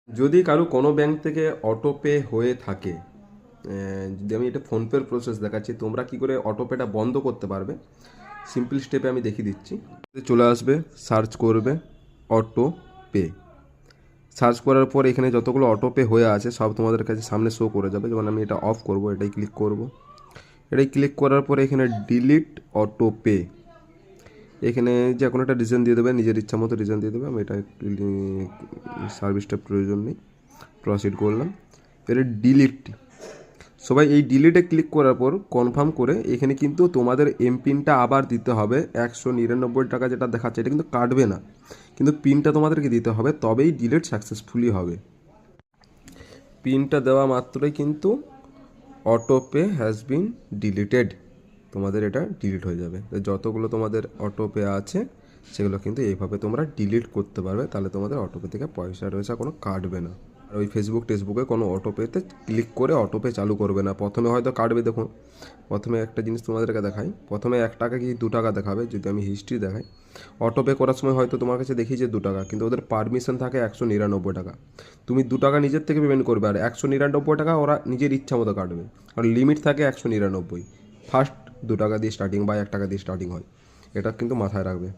যদি কারো কোনো ব্যাংক থেকে অটো পে হয়ে থাকে, যদি আমি এটা ফোনপের প্রসেস দেখাচ্ছি, তোমরা কি করে অটো পেটা বন্ধ করতে পারবে সিম্পল স্টেপে আমি দেখিয়ে দিচ্ছি। চলে আসবে, সার্চ করবে অটো পে। সার্চ করার পর এখানে যতগুলো অটো পে হয়ে আছে সব তোমাদের কাছে সামনে শো করে যাবে। যেমন আমি এটা অফ করব, এটাই ক্লিক করব। এটাই ক্লিক করার পরে এখানে ডিলিট অটো পে, এখানে যে কোনো একটা রিজন দিয়ে দেবে, নিজের ইচ্ছা মতো রিজন দিয়ে দেবে। আমি এটা সার্ভিসটা প্রয়োজন নেই, প্রসিড করলাম। এবারে ডিলিট, সবাই এই ডিলিটে ক্লিক করার পর কনফার্ম করে এখানে কিন্তু তোমাদের এমপিনটা আবার দিতে হবে। 199 টাকা যেটা দেখাচ্ছে এটা কিন্তু কাটবে না, কিন্তু পিনটা তোমাদেরকে দিতে হবে, তবেই ডিলিট সাকসেসফুলি হবে। পিনটা দেওয়া মাত্রই কিন্তু auto pay has been deleted, তোমাদের এটা ডিলিট হয়ে যাবে। যতগুলো তোমাদের অটো পে আছে সেগুলো কিন্তু এইভাবে তোমরা ডিলিট করতে পারবে, তাহলে তোমাদের অটো পে থেকে পয়সা টয়সা কোনো কাটবে না। আর ওই ফেসবুক টেসবুকে কোনো অটো পেতে ক্লিক করে অটো পে চালু করবে না। প্রথমে হয়তো কাটবে, দেখুন প্রথমে একটা জিনিস তোমাদেরকে দেখাই, প্রথমে 1 টাকা কি 2 টাকা দেখাবে। যদি আমি হিস্ট্রি দেখাই, অটো পে করার সময় হয়তো তোমার কাছে দেখিয়েছে 2 টাকা, কিন্তু ওদের পারমিশন থাকে 199 টাকা। তুমি 2 টাকা নিজের থেকে পেমেন্ট করবে, আর 199 টাকা ওরা নিজের ইচ্ছা মতো কাটবে, আর লিমিট থাকে 199। ফার্স্ট 2 টাকা দিয়ে স্টার্টিং বা 1 টাকা দিয়ে স্টার্টিং হয়, এটা কিন্তু মাথায় রাখবে।